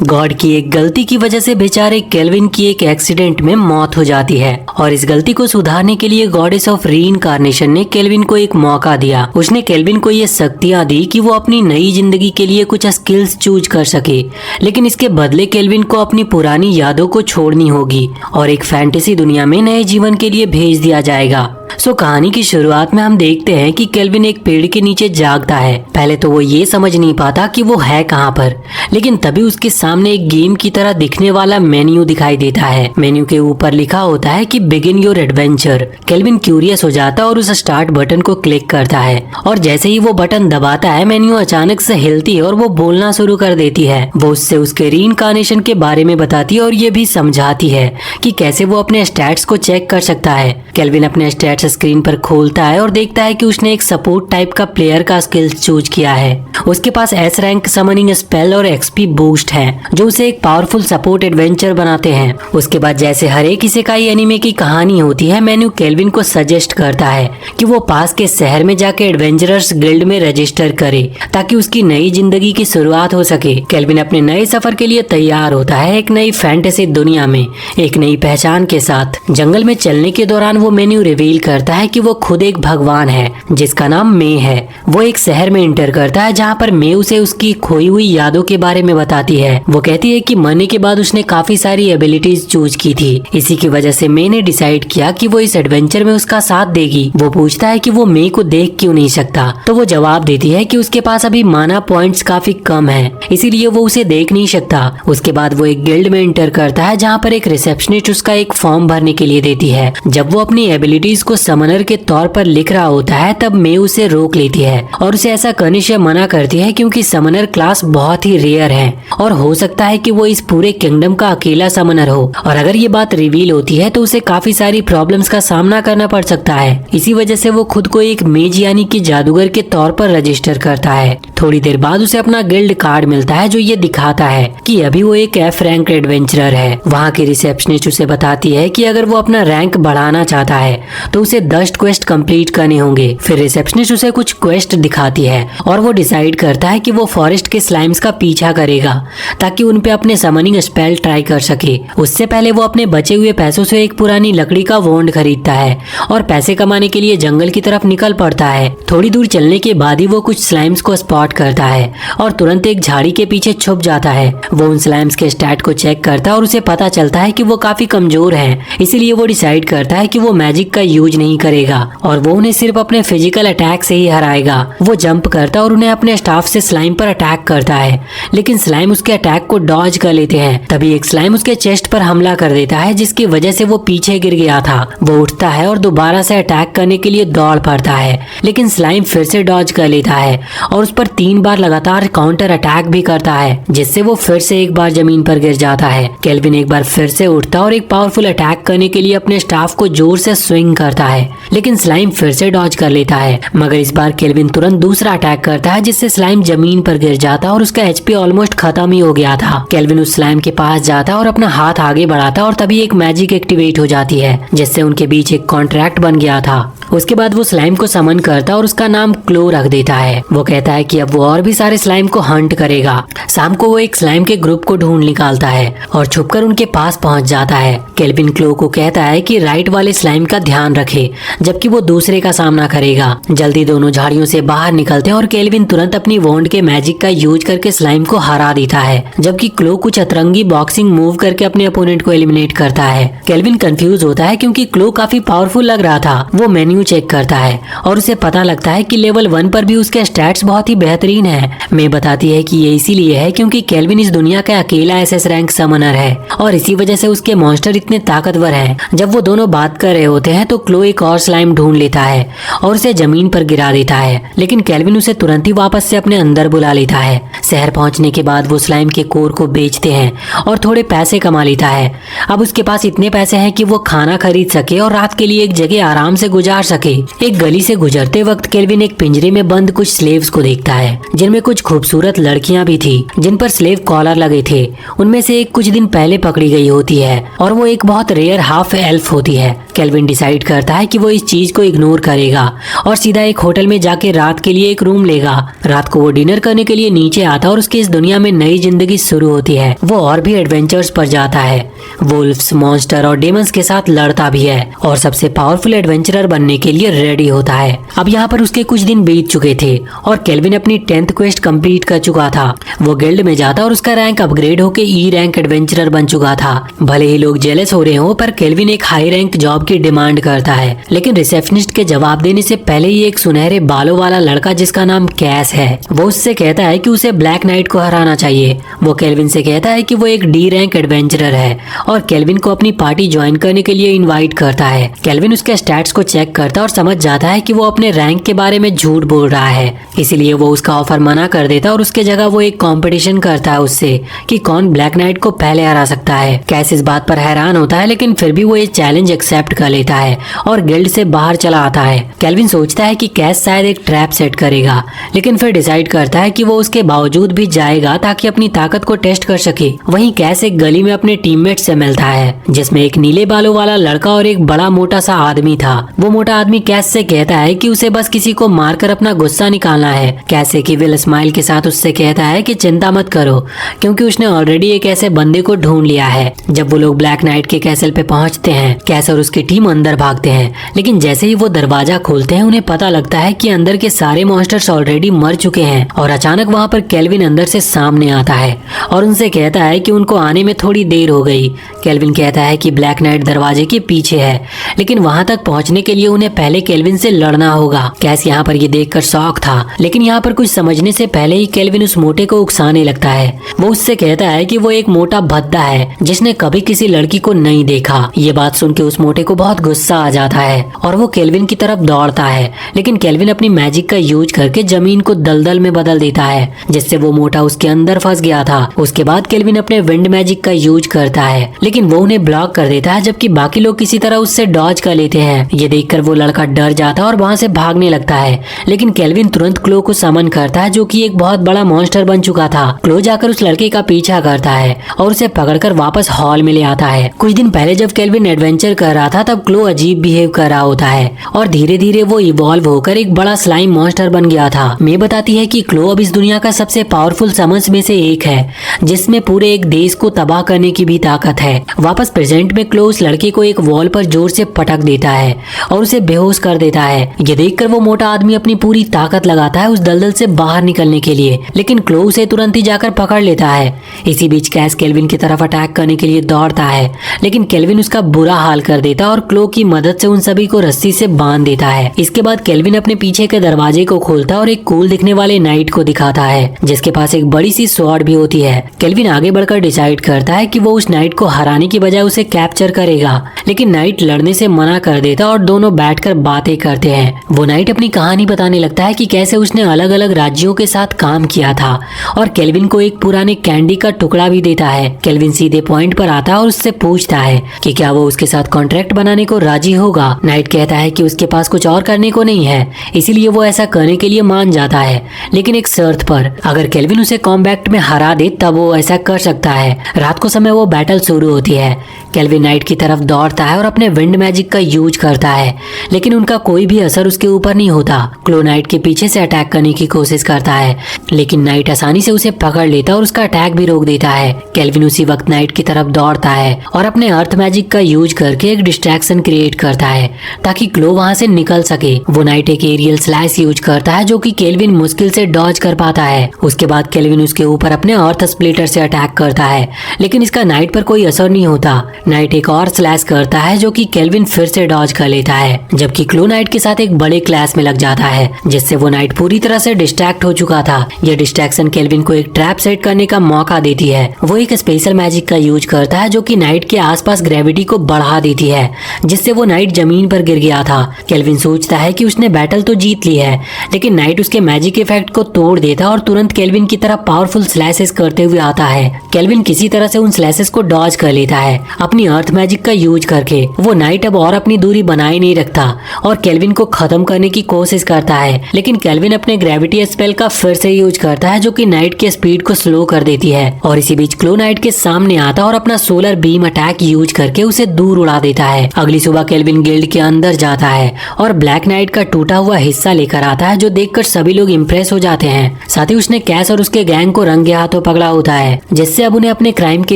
God की एक गलती की वजह से बेचारे केल्विन की एक एक्सीडेंट में मौत हो जाती है और इस गलती को सुधारने के लिए गॉडेस ऑफ रीइंकार्नेशन ने केल्विन को एक मौका दिया। उसने केल्विन को ये शक्तियां दी कि वो अपनी नई जिंदगी के लिए कुछ स्किल्स चूज कर सके, लेकिन इसके बदले केल्विन को अपनी पुरानी यादों को छोड़नी होगी और एक फैंटेसी दुनिया में नए जीवन के लिए भेज दिया जाएगा। कहानी की शुरुआत में हम देखते हैं कि केल्विन एक पेड़ के नीचे जागता है। पहले तो वो ये समझ नहीं पाता कि वो है कहाँ पर, लेकिन तभी उसके सामने एक गेम की तरह दिखने वाला मेन्यू दिखाई देता है। मेन्यू के ऊपर लिखा होता है कि begin your adventure. Kelvin curious हो जाता है और उस स्टार्ट बटन को क्लिक करता है और जैसे ही वो बटन दबाता है मेन्यू अचानक से हिलती है और वो बोलना शुरू कर देती है। वो उससे उसके रीइंकार्नेशन के बारे में बताती है और ये भी समझाती है कि कैसे वो अपने स्टैट्स को चेक कर सकता है। केल्विन अपने स्टैट्स स्क्रीन पर खोलता है और देखता है कि उसने एक सपोर्ट टाइप का प्लेयर का स्किल्स चूज किया है। उसके पास एस रैंक समनिंग स्पेल और एक्सपी बूस्ट है जो उसे एक पावरफुल सपोर्ट एडवेंचर बनाते हैं। उसके बाद जैसे हर एक इसेकाई एनीमे की कहानी होती है, मेन्यू केल्विन को सजेस्ट करता है कि वो पास के शहर में जाके एडवेंचरर्स गिल्ड में रजिस्टर करे ताकि उसकी नई जिंदगी की शुरुआत हो सके। केल्विन अपने नए सफर के लिए तैयार होता है, एक नई फैंटेसी दुनिया में एक नई पहचान के साथ। जंगल में चलने के दौरान वो मेन्यू रिवील करता है कि वो खुद एक भगवान है जिसका नाम मे है। वो एक शहर में इंटर करता है जहाँ पर मे उसे उसकी खोई हुई यादों के बारे में बताती है। वो कहती है कि मरने के बाद उसने काफी सारी एबिलिटीज चूज की थी, इसी की वजह से मे ने डिसाइड किया कि वो इस एडवेंचर में उसका साथ देगी। वो पूछता है कि वो मे को देख क्यों नहीं सकता, तो वो जवाब देती है कि उसके पास अभी माना पॉइंट्स काफी कम है, इसीलिए वो उसे देख नहीं सकता। उसके बाद वो एक गिल्ड में इंटर करता है जहाँ पर एक रिसेप्शनिस्ट उसका एक फॉर्म भरने के लिए देती है। जब वो अपनी एबिलिटीज को समनर के तौर पर लिख रहा होता है तब मे उसे रोक लेती है और उसे ऐसा करने से मना करती है क्योंकि समनर क्लास बहुत ही रेयर है और हो सकता है कि वो इस पूरे किंगडम का अकेला समनर हो और अगर ये बात रिवील होती है तो उसे काफी सारी प्रॉब्लम्स का सामना करना पड़ सकता है। इसी वजह से वो खुद को एक मेज यानी कि जादूगर के तौर पर रजिस्टर करता है। थोड़ी देर बाद उसे अपना गिल्ड कार्ड मिलता है जो ये दिखाता है कि अभी वो एक एफ रैंक एडवेंचरर है। वहाँ की रिसेप्शनिस्ट उसे बताती है कि अगर वो अपना रैंक बढ़ाना चाहता है तो उसे 10 क्वेस्ट कंप्लीट करने होंगे। फिर रिसेप्शनिस्ट उसे कुछ क्वेस्ट दिखाती है और वो डिसाइड करता है कि वो फॉरेस्ट के स्लाइम्स का पीछा करेगा ताकि उन पे अपने समनिंग स्पेल ट्राई कर सके। उससे पहले वो अपने बचे हुए पैसों से एक पुरानी लकड़ी का वॉन्ड खरीदता है और पैसे कमाने के लिए जंगल की तरफ निकल पड़ता है। थोड़ी दूर चलने के बाद ही वो कुछ स्लाइम्स को स्पॉट करता है और तुरंत एक झाड़ी के पीछे छुप जाता है। वो उन स्लाइम्स के स्टैट को चेक करता है और उसे पता चलता है कि वो काफी कमजोर है, इसीलिए वो डिसाइड करता है कि वो मैजिक का यूज नहीं करेगा और वो उन्हें सिर्फ अपने फिजिकल अटैक से ही हराएगा। वो जंप करता और उन्हें अपने स्टाफ से स्लाइम पर अटैक करता है, लेकिन स्लाइम उसके अटैक को डॉज कर लेते हैं। तभी एक स्लाइम उसके चेस्ट पर हमला कर देता है जिसकी वजह से वो पीछे गिर गया था। वो उठता है और दोबारा से अटैक करने के लिए दौड़ पड़ता है, लेकिन स्लाइम फिर से डॉज कर लेता है और उस पर 3 बार लगातार काउंटर अटैक भी करता है, जिससे वो फिर से एक बार जमीन पर गिर जाता है। केल्विन एक बार फिर से उठता और एक पावरफुल अटैक करने के लिए अपने स्टाफ को जोर से स्विंग करता है, लेकिन स्लाइम फिर से डॉज कर लेता है। मगर इस बार केल्विन तुरंत दूसरा अटैक करता है जिससे स्लाइम जमीन पर गिर जाता और उसका एचपी ऑलमोस्ट खत्म ही हो गया था। केल्विन उस स्लाइम के पास जाता और अपना हाथ आगे बढ़ाता और तभी एक मैजिक एक्टिवेट हो जाती है जिससे उनके बीच एक कॉन्ट्रैक्ट बन गया था। उसके बाद वो स्लाइम को समन करता और उसका नाम क्लो रख देता है। वो कहता है कि अब वो और भी सारे स्लाइम को हंट करेगा। शाम को वो एक स्लाइम के ग्रुप को ढूंढ निकालता है और छुपकर उनके पास पहुंच जाता है। केल्विन क्लो को कहता है कि राइट वाले स्लाइम का ध्यान रखे जबकि वो दूसरे का सामना करेगा। जल्दी दोनों झाड़ियों से बाहर निकलते हैं और केल्विन तुरंत अपनी वॉन्ड के मैजिक का यूज करके स्लाइम को हरा देता है, जबकि क्लो कुछ अतरंगी बॉक्सिंग मूव करके अपने अपोनेंट को एलिमिनेट करता है। केल्विन कंफ्यूज होता है क्योंकि क्लो काफी पावरफुल लग रहा था। वो मेन्यू चेक करता है और उसे पता लगता है कि लेवल 1 पर भी उसके स्टैट्स बहुत ही बेहतरीन है। मे बताती है कि ये इसीलिए है क्योंकि केल्विन इस दुनिया का अकेला एसएस रैंक समनर है और इसी वजह से उसके मॉन्स्टर इतने ताकतवर हैं। जब वो दोनों बात कर रहे होते हैं तो क्लो एक और स्लाइम ढूंढ लेता है और उसे जमीन पर गिरा देता है, लेकिन केल्विन उसे तुरंत ही वापस से अपने अंदर बुला लेता है। शहर पहुंचने के बाद वो स्लाइम के कोर को बेचते हैं और थोड़े पैसे कमा लेता है। अब उसके पास इतने पैसे हैं कि वो खाना खरीद सके और रात के लिए एक जगह आराम से गुजार सके। एक गली से गुजरते वक्त केल्विन एक पिंजरे में बंद कुछ स्लेव्स को देखता है, जिनमें कुछ खूबसूरत लड़कियां भी थी जिन पर स्लेव कॉलर लगे थे। उनमें से एक कुछ दिन पहले पकड़ी गई होती है और वो एक बहुत रेयर हाफ एल्फ होती है। केल्विन डिसाइड करता है कि वो इस चीज को इग्नोर करेगा और सीधा एक होटल में जाके रात के लिए एक रूम लेगा। रात को वो डिनर करने के लिए नीचे आता और उसकी इस दुनिया में नई जिंदगी शुरू होती है। वो और भी एडवेंचर्स पर जाता है, वुल्फ्स, मॉन्स्टर और डेमंस के साथ लड़ता भी है और सबसे पावरफुल एडवेंचरर बनने के लिए रेडी होता है। अब यहाँ पर उसके कुछ दिन बीत चुके थे और केल्विन अपनी 10th क्वेस्ट कंप्लीट कर चुका था। वो गिल्ड में जाता और उसका रैंक अपग्रेड होकर ई रैंक एडवेंचरर बन चुका था। भले ही लोग जेलस हो रहे हो, पर केल्विन एक हाई रैंक जॉब की डिमांड करता है, लेकिन रिसेप्शनिस्ट के जवाब देने से पहले ही एक सुनहरे बालों वाला लड़का जिसका नाम कैस है, वो उससे कहता है कि उसे ब्लैक नाइट को हराना चाहिए। वो केल्विन से कहता है कि वो एक डी रैंक एडवेंचरर है और केल्विन को अपनी पार्टी ज्वाइन करने के लिए इनवाइट करता है। केल्विन उसके स्टैट्स को चेक करता और समझ जाता है कि वो अपने रैंक के बारे में झूठ बोल रहा है, इसलिए वो उसका ऑफर मना कर देता और उसके जगह वो एक कंपटीशन करता है उससे कि कौन ब्लैक नाइट को पहले हरा सकता है। कैस इस बात पर हैरान होता है, लेकिन फिर भी वो ये चैलेंज एक्सेप्ट कर लेता है और गिल्ड से बाहर चला आता है। केल्विन सोचता है कि कैस शायद एक ट्रैप सेट करेगा, लेकिन फिर डिसाइड करता है कि वो उसके बावजूद भी जाएगा ताकि अपनी ताकत को टेस्ट कर सके। वहीं कैस एक गली में अपने टीममेट से मिलता है जिसमें एक नीले बालों वाला लड़का और एक बड़ा मोटा सा आदमी था। वो मोटा आदमी कैस से कहता है कि उसे बस किसी को मारकर अपना गुस्सा निकालना है। कैस एक इविल स्माइल के साथ उससे कहता है कि चिंता मत करो, क्योंकि उसने ऑलरेडी एक ऐसे बंदे को ढूंढ लिया है। जब वो लोग ब्लैक नाइट के कैसल पे पहुंचते हैं, कैस और उसकी टीम अंदर भागते हैं, लेकिन जैसे ही वो दरवाजा खोलते हैं उन्हें पता लगता है कि अंदर के सारे मॉन्स्टर्स ऑलरेडी मर चुके हैं। और अचानक वहाँ पर केल्विन अंदर से सामने आता है और उनसे कहता है कि उनको आने में थोड़ी देर हो गई। केल्विन कहता है कि ब्लैक नाइट दरवाजे के पीछे है, लेकिन वहाँ तक पहुँचने के लिए उन्हें पहले केल्विन से लड़ना होगा। कैस यहाँ पर ये देखकर शॉक था, लेकिन यहाँ पर कुछ समझने से पहले ही केल्विन उस मोटे को उकसाने लगता है। वो उससे कहता है कि वो एक मोटा भद्दा है जिसने कभी किसी लड़की को नहीं देखा। ये बात सुन के उस मोटे को बहुत गुस्सा आ जाता है और वो केल्विन की तरफ दौड़ता है, लेकिन केल्विन अपनी मैजिक का यूज करके जमीन को दलदल में बदल देता है, जिससे वो मोटा उसके अंदर फंस गया था। उसके बाद केल्विन अपने विंड मैजिक का यूज करता है, लेकिन वो उन्हें ब्लॉक कर देता है, जबकि बाकी लोग किसी तरह उससे डॉज कर लेते हैं। ये देखकर वो लड़का डर जाता है और वहाँ से भागने लगता है, लेकिन केल्विन तुरंत क्लो को समन करता है जो कि एक बहुत बड़ा मॉन्स्टर बन चुका था। क्लो जाकर उस लड़के का पीछा करता है और उसे पकड़कर वापस हॉल में ले आता है। कुछ दिन पहले जब केल्विन एडवेंचर कर रहा था तब क्लो अजीब बिहेव कर रहा होता है और धीरे धीरे वो इवॉल्व होकर एक बड़ा स्लाइम मॉन्स्टर बन गया था। मे बताती है कि क्लो अब इस दुनिया का सबसे पावरफुल समन्स में से एक है, जिसमें पूरे एक देश को तबाह करने की भी ताकत है। वापस प्रेजेंट में क्लो उस लड़के को एक वॉल पर जोर से पटक देता है और उसे बेहोश कर देता है। ये देखकर वो मोटा आदमी अपनी पूरी ताकत लगाता है उस दलदल से बाहर निकलने के लिए, लेकिन क्लो उसे तुरंत ही जाकर पकड़ लेता है। इसी बीच कैस केल्विन की तरफ अटैक करने के लिए दौड़ता है, लेकिन केल्विन उसका बुरा हाल कर देता और क्लो की मदद से उन सभी को रस्सी से बांध देता है। इसके बाद केल्विन अपने पीछे के दरवाजे को खोलता और एक कूल दिखने वाले नाइट को दिखाता है जिसके पास एक बड़ी सी स्वॉर्ड भी होती है। केल्विन आगे बढ़कर डिसाइड करता है कि वो उस नाइट को हराने की बजाय उसे कैप्चर करेगा, लेकिन नाइट लड़ने से मना कर देता और दोनों बैठकर बातें करते हैं। वो नाइट अपनी कहानी बताने लगता है कि कैसे उसने अलग अलग राज्यों के साथ काम किया था और केल्विन को एक पुराने कैंडी का टुकड़ा भी देता है। केल्विन सीधे पॉइंट पर आता है और उससे पूछता है कि क्या वो उसके साथ कॉन्ट्रैक्ट बनाने को राजी होगा। नाइट कहता है कि उसके पास कुछ और करने को नहीं है, इसीलिए वो ऐसा करने के लिए मान जाता है, लेकिन एक शर्त पर, अगर केल्विन उसे कॉम्बैट में हरा दे तब वो ऐसा कर सकता है। रात को समय वो बैटल शुरू होती है। केल्विन नाइट की तरफ दौड़ता है और अपने विंड मैजिक का यूज करता है, लेकिन उनका कोई भी असर उसके ऊपर नहीं होता। क्लो नाइट के पीछे से अटैक करने की कोशिश करता है, लेकिन नाइट आसानी से उसे पकड़ लेता और उसका अटैक भी रोक देता है। केल्विन उसी वक्त नाइट की तरफ दौड़ता है और अपने अर्थ मैजिक का यूज करके एक डिस्ट्रैक्शन क्रिएट करता है ताकि क्लो वहां से निकल सके। वो नाइट एक एरियल स्लैश यूज करता है जो कि केल्विन मुश्किल से डॉज कर पाता है। उसके बाद केल्विन उसके ऊपर अपने अर्थ स्प्लिटर से अटैक करता है, लेकिन इसका नाइट पर कोई असर नहीं होता। नाइट एक और स्लैश करता है जो कि केल्विन फिर से डॉज कर लेता है, जबकि क्लो नाइट के साथ एक बड़े क्लैश में लग जाता है जिससे वो नाइट पूरी तरह से डिस्ट्रैक्ट हो चुका था। यह डिस्ट्रैक्शन केल्विन को एक ट्रैप सेट करने का मौका देती है। वो एक स्पेशल मैजिक का यूज करता है जो कि नाइट के आसपास ग्रेविटी को बढ़ा देती है, जिससे वो नाइट जमीन पर गिर गया था। केल्विन सोचता है कि उसने बैटल तो जीत ली है, लेकिन नाइट उसके मैजिक इफेक्ट को तोड़ देता और तुरंत केल्विन की तरफ पावरफुल स्लैशेस करते हुए आता है। केल्विन किसी तरह से उन स्लैशेस को डॉज कर लेता है अपनी अर्थ मैजिक का यूज करके। वो नाइट अब और अपनी दूरी बनाए नहीं रखता और केल्विन को खत्म करने की कोशिश करता है, लेकिन केल्विन अपने ग्रेविटी इन्फिनिटी स्पेल का फिर से यूज करता है जो कि नाइट के स्पीड को स्लो कर देती है। और इसी बीच क्लो नाइट के सामने आता है और अपना सोलर बीम अटैक यूज करके उसे दूर उड़ा देता है। अगली सुबह केल्विन गिल्ड के अंदर जाता है और ब्लैक नाइट का टूटा हुआ हिस्सा लेकर आता है जो देखकर सभी लोग इम्प्रेस हो जाते हैं। साथ ही उसने कैस और उसके गैंग को रंगे हाथों पकड़ा होता है, जिससे अब उन्हें अपने क्राइम के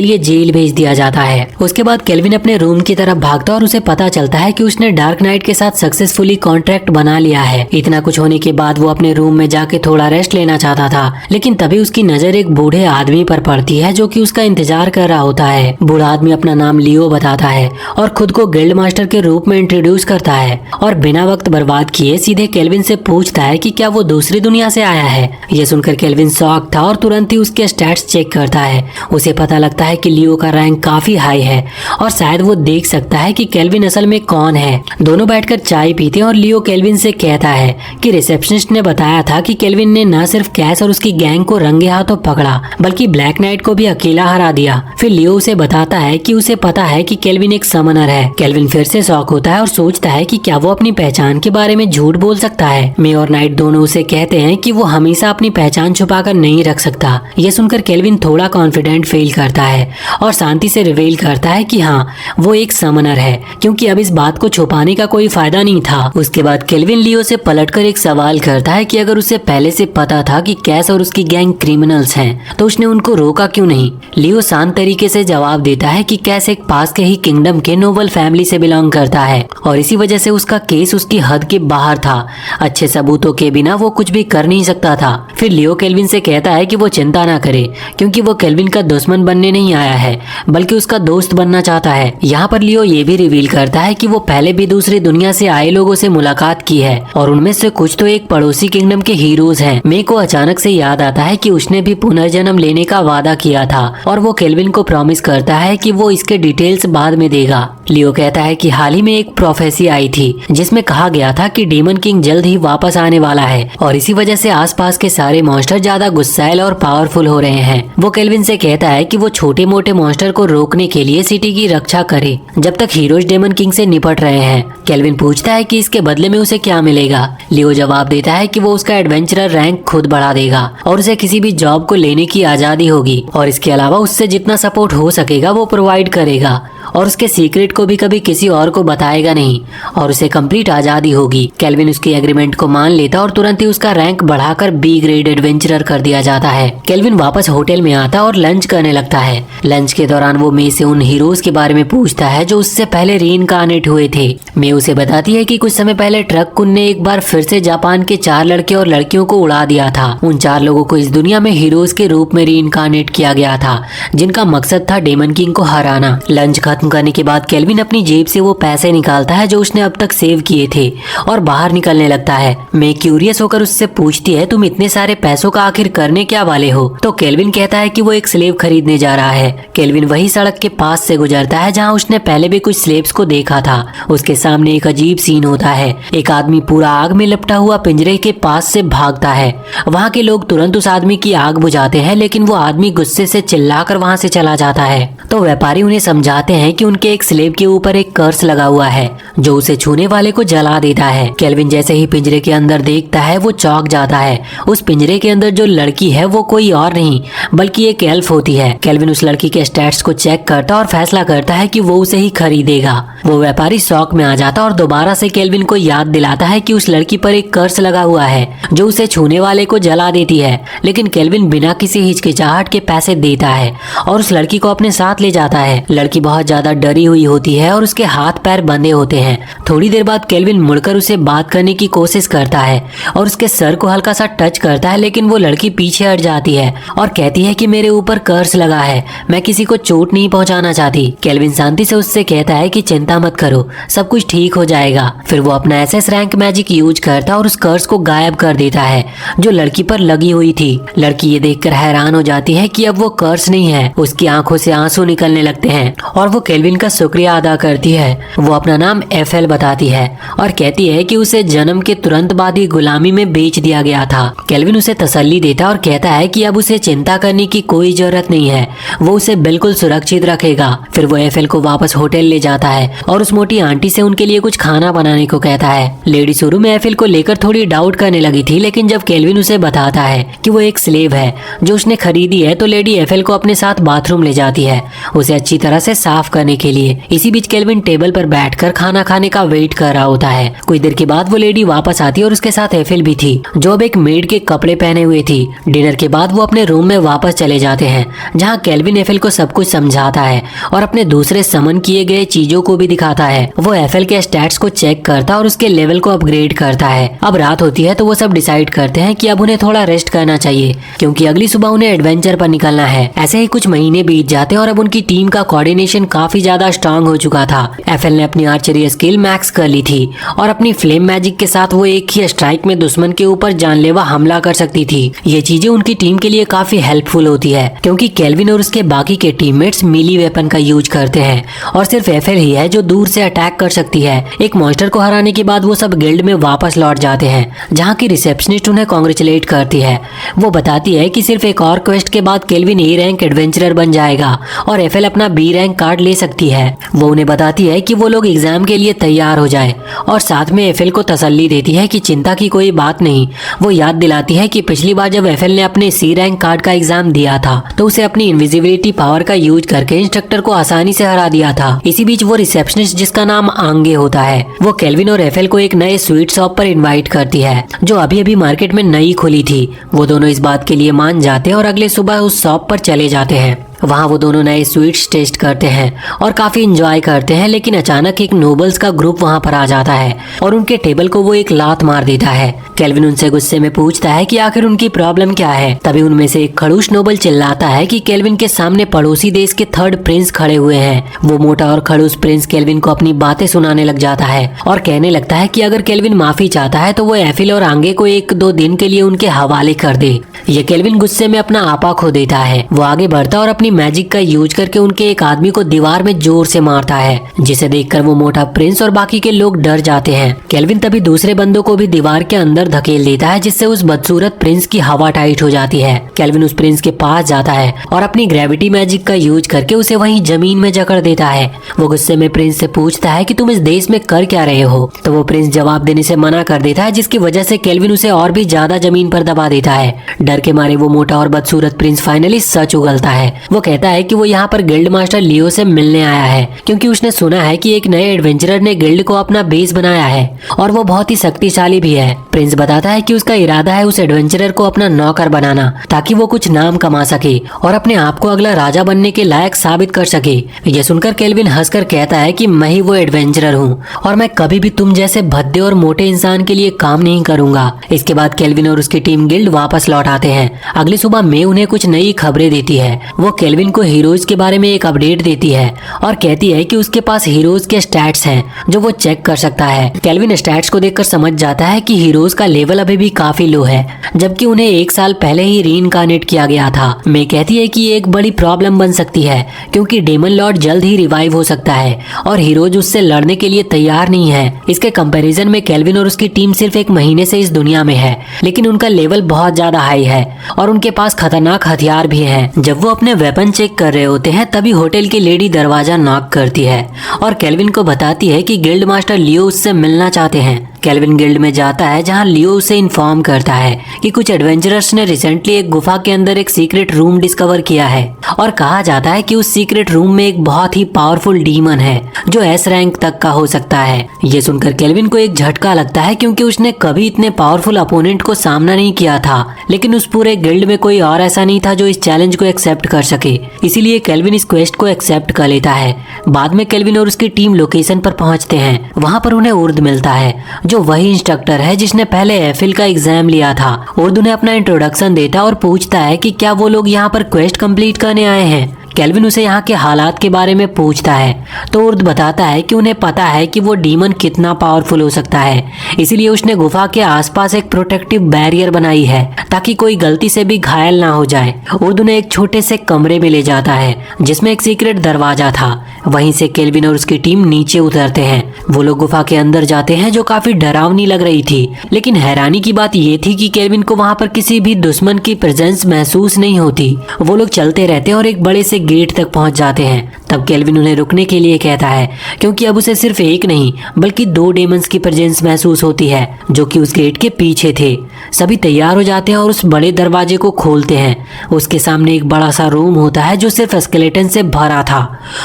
लिए जेल भेज दिया जाता है। उसके बाद केल्विन अपने रूम की तरफ भागता और उसे पता चलता है कि उसने डार्क नाइट के साथ सक्सेसफुली कॉन्ट्रैक्ट बना लिया है। इतना कुछ होने के बाद वो अपने रूम में जाके थोड़ा रेस्ट लेना चाहता था, लेकिन तभी उसकी नजर एक बूढ़े आदमी पर पड़ती है जो कि उसका इंतजार कर रहा होता है। बूढ़ा आदमी अपना नाम लियो बताता है और खुद को गिल्ड मास्टर के रूप में इंट्रोड्यूस करता है और बिना वक्त बर्बाद किए सीधे केल्विन से पूछता है कि क्या वो दूसरी दुनिया से आया है। ये सुनकर केल्विन शॉक था और तुरंत ही उसके स्टैट्स चेक करता है। उसे पता लगता है कि लियो का रैंक काफी हाई है और शायद वो देख सकता है कि केल्विन असल में कौन है। दोनों बैठकर चाय पीते हैं और लियो केल्विन से कहता है कि रिसेप्शनिस्ट ने बताया था कि केल्विन ने न सिर्फ कैस और उसकी गैंग को रंगे हाथों पकड़ा बल्कि ब्लैक नाइट को भी अकेला हरा दिया। फिर लियो उसे बताता है कि उसे पता है कि केल्विन एक समनर है। केल्विन फिर से शॉक होता है और सोचता है कि क्या वो अपनी पहचान के बारे में झूठ बोल सकता है। मे और नाइट दोनों उसे कहते हैं कि वो हमेशा अपनी पहचान छुपाकर नहीं रख सकता। ये सुनकर केल्विन थोड़ा कॉन्फिडेंट फील करता है और शांति से रिवील करता है कि हाँ वो एक समनर है, क्योंकि अब इस बात को छुपाने का कोई फायदा नहीं था। उसके बाद केल्विन लियो से पलटकर एक सवाल करता है कि अगर उसे पहले से पता था कि कैस और उसकी गैंग क्रिमिनल्स हैं, तो उसने उनको रोका क्यों नहीं। लियो शांत तरीके से जवाब देता है कि कैस एक पास के ही किंगडम के नोबल फैमिली से बिलोंग करता है और इसी वजह से उसका केस उसकी हद के बाहर था। अच्छे सबूतों के बिना वो कुछ भी कर नहीं सकता था। फिर लियो केल्विन से कहता है कि वो चिंता ना करे, क्योंकि वो केल्विन का दुश्मन बनने नहीं आया है बल्कि उसका दोस्त बनना चाहता है। यहाँ पर लियो ये भी रिवील करता है कि वो पहले भी दूसरी दुनिया से आए लोगों से मुलाकात की है और उनमें से कुछ तो एक पड़ोसी किंगडम के हीरोज हैं। मे को अचानक से याद आता है कि उसने भी पुनर्जन्म लेने का वादा किया था और वो केल्विन को प्रॉमिस करता है कि वो इसके डिटेल्स बाद में देगा। लियो कहता है कि हाल ही में एक प्रोफेसी आई थी जिसमें कहा गया था कि डेमन किंग जल्द ही वापस आने वाला है और इसी वजह से आसपास के सारे मॉन्स्टर ज्यादा गुस्सैल और पावरफुल हो रहे हैं। वो केल्विन से कहता है कि वो छोटे मोटे मॉन्स्टर को रोकने के लिए सिटी की रक्षा करे जब तक हीरोज डेमन किंग से निपट रहे हैं। केल्विन पूछता है कि इसके बदले में उसे क्या मिलेगा। लियो जवाब देता है कि वो उसका एडवेंचरर रैंक खुद बढ़ा देगा और उसे किसी भी जॉब को लेने की आजादी होगी और इसके अलावा उससे जितना सपोर्ट हो सकेगा वो प्रोवाइड करेगा और उसके सीक्रेट को भी कभी किसी और को बताएगा नहीं और उसे कंप्लीट आजादी होगी। केल्विन उसकी एग्रीमेंट को मान लेता और तुरंत ही उसका रैंक बढ़ाकर बी ग्रेड एडवेंचरर कर दिया जाता है। केल्विन वापस होटल में आता और लंच करने लगता है। लंच के दौरान वो मे से उन हीरोज के बारे में पूछता है जो उससे पहले रीइंकार्नेट हुए थे। मे उसे बताती है कि कुछ समय पहले ट्रक कुन ने एक बार फिर से जापान के 4 लड़के और लड़कियों को उड़ा दिया था। उन 4 लोगों को इस दुनिया में हीरोज के रूप में रीइंकार्नेट किया गया था जिनका मकसद था डेमन किंग को हराना। लंच खत्म करने के बाद केल्विन अपनी जेब से वो पैसे निकालता है जो उसने अब तक सेव किए थे और बाहर निकलने लगता है। मैं क्यूरियस होकर उससे पूछती है तुम इतने सारे पैसों का आखिर करने क्या वाले हो। तो केल्विन कहता है कि वो एक स्लेव खरीदने जा रहा है। केल्विन वही सड़क के पास से गुजरता है जहाँ उसने पहले भी कुछ स्लेव्स को देखा था। उसके सामने एक अजीब सीन होता है। एक आदमी पूरा आग में लपटा हुआ पिंजरे के पास से भागता है। वहाँ के लोग तुरंत उस आदमी की आग बुझाते हैं, लेकिन वो आदमी गुस्से से चिल्लाकर वहाँ से चला जाता है। तो व्यापारी उन्हें समझाते हैं कि उनके एक स्लेव के ऊपर एक कर्स लगा हुआ है जो उसे छूने वाले को जला देता है। केल्विन जैसे ही पिंजरे के अंदर देखता है वो चौंक जाता है। उस पिंजरे के अंदर जो लड़की है वो कोई और नहीं बल्कि एक एल्फ होती है। केल्विन उस लड़की के स्टैट्स को चेक करता और फैसला करता है कि वो उसे ही खरीदेगा। वो व्यापारी शौक में आ जाता और दोबारा से केल्विन को याद दिलाता है कि उस लड़की पर एक कर्स लगा हुआ है जो उसे छूने वाले को जला देती है। लेकिन केल्विन बिना किसी हिचकिचाहट के पैसे देता है और उस लड़की को अपने साथ ले जाता है। लड़की बहुत ज्यादा डरी हुई होती है और उसके हाथ पैर बंधे होते हैं। थोड़ी देर बाद केल्विन मुड़कर उसे बात करने की कोशिश करता है और उसके सर को हल्का सा टच करता है, लेकिन वो लड़की पीछे हट जाती है और कहती है कि मेरे ऊपर कर्स लगा है, मैं किसी को चोट नहीं पहुंचाना चाहती। केल्विन शांति से उससे कहता है कि चिंता मत करो, सब कुछ ठीक हो जाएगा। फिर वो अपना एसएस रैंक मैजिक यूज करता और उस कर्स को गायब कर देता है जो लड़की पर लगी हुई थी। लड़की ये देखकर हैरान हो जाती है कि अब वो कर्स नहीं है। उसकी आंखों से आंसू निकलने लगते हैं और वो केल्विन का शुक्रिया अदा करती है। वो अपना नाम एफएल बताती है और कहती है कि उसे जन्म के तुरंत बाद ही गुलामी में बेच दिया गया था। केल्विन उसे तसल्ली देता और कहता है कि अब उसे चिंता करने की कोई जरूरत नहीं है, वो उसे बिल्कुल सुरक्षित रखेगा। फिर वो एफएल को वापस होटल ले जाता है और उस मोटी आंटी से उनके लिए कुछ खाना बनाने को कहता है। लेडी शुरू में एफएल को लेकर थोड़ी डाउट करने लगी थी, लेकिन जब केल्विन उसे बताता है कि वो एक स्लेव है जो उसने खरीदी है, तो लेडी एफएल को अपने साथ बाथरूम ले जाती है उसे अच्छी तरह से साफ करने के लिए। इसी बीच केल्विन टेबल पर बैठकर खाना खाने का वेट कर रहा होता है। कुछ देर के बाद वो लेडी वापस आती है और उसके साथ एफएल भी थी, जो अब एक मेड के कपड़े पहने हुए थी। डिनर के बाद वो अपने रूम में वापस चले जाते हैं, जहाँ केल्विन एफएल को सब कुछ समझाता है और अपने दूसरे समन किए गए चीजों को भी दिखाता है। वो एफएल के स्टैट्स को चेक करता और उसके लेवल को अपग्रेड करता है। अब रात होती है तो वो सब डिसाइड करते हैं कि अब उन्हें थोड़ा रेस्ट करना चाहिए, क्योंकि अगली सुबह उन्हें एडवेंचर पर निकलना है। ऐसे ही कुछ महीने बीत जाते हैं और अब उनकी टीम का कोऑर्डिनेशन काफी ज्यादा स्ट्रांग हो चुका था। एफएल ने अपनी आर्चरी स्किल मैक्स कर ली थी और अपनी फ्लेम मैजिक के साथ वो एक ही स्ट्राइक में दुश्मन के ऊपर जानलेवा हमला कर सकती थी। ये चीजें उनकी टीम के लिए काफी हेल्पफुल होती है, क्योंकि केल्विन और उसके बाकी के टीममेट्स मीली वेपन का यूज करते हैं और सिर्फ एफएल ही है जो दूर से अटैक कर सकती है। एक मॉन्स्टर को हराने के बाद वो सब गिल्ड में वापस लौट जाते हैं, जहाँ की रिसेप्शनिस्ट उन्हें कांग्रेचुलेट करती है। वो बताती है कि सिर्फ एक और क्वेस्ट के बाद केल्विन ए रैंक एडवेंचरर बन जाएगा और एफएल अपना बी रैंक कार्ड ले सकती है। वो उन्हें बताती है कि वो लोग एग्जाम के लिए तैयार हो जाए और साथ में एफएल को तसल्ली देती है कि चिंता की कोई बात नहीं। वो याद दिलाती है कि पिछली बार जब एफएल ने अपने सी रैंक कार्ड का एग्जाम दिया था तो उसे अपनी इनविजिबिलिटी पावर का यूज करके इंस्ट्रक्टर को आसानी से हरा दिया था। इसी बीच वो रिसेप्शनिस्ट, जिसका नाम आंगे होता है, वो केल्विन और एफएल को एक नए स्वीट शॉप पर इनवाइट करती है जो अभी अभी मार्केट में नई खुली थी। वो दोनों इस बात के लिए मान जाते हैं और अगले सुबह उस शॉप पर चले जाते हैं। वहाँ वो दोनों नए स्वीट्स टेस्ट करते हैं और काफी एंजॉय करते हैं, लेकिन अचानक एक नोबल्स का ग्रुप वहाँ पर आ जाता है और उनके टेबल को वो एक लात मार देता है। केल्विन उनसे गुस्से में पूछता है कि आखिर उनकी प्रॉब्लम क्या है। तभी उनमें से एक खड़ूस नोबल चिल्लाता है कि केल्विन के सामने पड़ोसी देश के थर्ड प्रिंस खड़े हुए हैं। वो मोटा और खड़ूस प्रिंस केल्विन को अपनी बातें सुनाने लग जाता है और कहने लगता है कि अगर केल्विन माफी चाहता है तो वो एफिल और आंगे को 1-2 दिन के लिए उनके हवाले कर दे। ये केल्विन गुस्से में अपना आपा खो देता है। वो आगे बढ़ता और अपनी मैजिक का यूज करके उनके एक आदमी को दीवार में जोर से मारता है, जिसे देखकर वो मोटा प्रिंस और बाकी के लोग डर जाते हैं। केल्विन तभी दूसरे बंदों को भी दीवार के अंदर धकेल देता है, जिससे उस बदसूरत प्रिंस की हवा टाइट हो जाती है। केल्विन उस प्रिंस के पास जाता है और अपनी ग्रेविटी मैजिक का यूज करके उसे वहीं जमीन में जकड़ देता है। वो गुस्से में प्रिंस से पूछता है कि तुम इस देश में कर क्या रहे हो, तो वो प्रिंस जवाब देने से मना कर देता है, जिसकी वजह से केल्विन उसे और भी ज्यादा जमीन पर दबा देता है। डर के मारे वो मोटा और बदसूरत प्रिंस फाइनली सच उगलता है। वो कहता है कि वो यहाँ पर गिल्ड मास्टर लियो से मिलने आया है, क्योंकि उसने सुना है कि एक नए एडवेंचरर ने गिल्ड को अपना बेस बनाया है और वो बहुत ही शक्तिशाली भी है। प्रिंस बताता है कि उसका इरादा है उस एडवेंचरर को अपना नौकर बनाना, ताकि वो कुछ नाम कमा सके और अपने आप को अगला राजा बनने के लायक साबित कर सके। ये सुनकर केल्विन हंसकर कहता है कि मैं ही वो एडवेंचरर हूँ और मैं कभी भी तुम जैसे भद्दे और मोटे इंसान के लिए काम नहीं करूंगा। इसके बाद केल्विन और उसकी टीम गिल्ड वापस लौट आते हैं। अगली सुबह मे उन्हें कुछ नई खबरें देती है। वो केल्विन को हीरोज के बारे में एक अपडेट देती है और कहती है कि उसके पास हीरोज के स्टैट्स हैं जो वो चेक कर सकता है। केल्विन स्टैट्स को देखकर समझ जाता है कि हीरोज का लेवल अभी भी काफी लो है, जबकि उन्हें 1 साल पहले ही रीइंकार्नेट किया गया था। मे कहती है कि ये एक बड़ी प्रॉब्लम बन सकती है, क्योंकि डेमन लॉर्ड जल्द ही रिवाइव हो सकता है और हीरोज उससे लड़ने के लिए तैयार नहीं है। इसके कंपैरिजन में केल्विन और उसकी टीम सिर्फ 1 महीने से इस दुनिया में है, लेकिन उनका लेवल बहुत ज्यादा हाई है और उनके पास खतरनाक हथियार भी हैं। जब वो अपने वेपन चेक कर रहे होते हैं तभी होटल की लेडी दरवाजा नॉक करती है और केल्विन को बताती है कि गिल्ड मास्टर लियो उससे मिलना चाहते हैं। केल्विन गिल्ड में जाता है, जहां लियो उसे इन्फॉर्म करता है कि कुछ एडवेंचरर्स ने रिसेंटली एक गुफा के अंदर एक सीक्रेट रूम डिस्कवर किया है और कहा जाता है कि उस सीक्रेट रूम में एक बहुत ही पावरफुल डीमन है जो एस रैंक तक का हो सकता है। ये सुनकर केल्विन को एक झटका लगता है, क्योंकि उसने कभी इतने पावरफुल अपोनेंट को सामना नहीं किया था, लेकिन उस पूरे गिल्ड में कोई और ऐसा नहीं था जो इस चैलेंज को एक्सेप्ट कर सके। इसीलिए केल्विन इस क्वेस्ट को एक्सेप्ट कर लेता है। बाद में केल्विन और उसकी टीम लोकेशन पर पहुंचते हैं। वहां पर उन्हें उर्द मिलता है, जो वही इंस्ट्रक्टर है जिसने पहले एफिल का एग्जाम लिया था। उर्द उन्हें अपना इंट्रोडक्शन देता और पूछता है कि क्या वो लोग यहाँ पर क्वेस्ट कंप्लीट करने आए हैं। केल्विन उसे यहाँ के हालात के बारे में पूछता है तो उर्द बताता है कि उन्हें पता है कि वो डीमन कितना पावरफुल हो सकता है, इसीलिए उसने गुफा के आसपास एक प्रोटेक्टिव बैरियर बनाई है ताकि कोई गलती से भी घायल ना हो जाए। उर्द उन्हें एक छोटे से कमरे में ले जाता है जिसमें एक सीक्रेट दरवाजा था। वहीं से केल्विन और उसकी टीम नीचे उतरते हैं। वो लोग गुफा के अंदर जाते हैं जो काफी डरावनी लग रही थी, लेकिन हैरानी की बात ये थी कि केल्विन को वहाँ पर किसी भी दुश्मन की प्रेजेंस महसूस नहीं होती। वो लोग चलते रहते हैं और एक बड़े से गेट तक पहुंच जाते हैं। तब केल्विन उन्हें रुकने के लिए कहता है क्योंकि अब उसे सिर्फ एक नहीं बल्कि 2 डेमंस की प्रेजेंस महसूस होती है जो कि उस गेट के पीछे थे। सभी तैयार हो जाते हैं और उस बड़े दरवाजे को खोलते हैं। उसके सामने एक बड़ा सा रूम होता है जो सिर्फ स्केलेटन से भरा था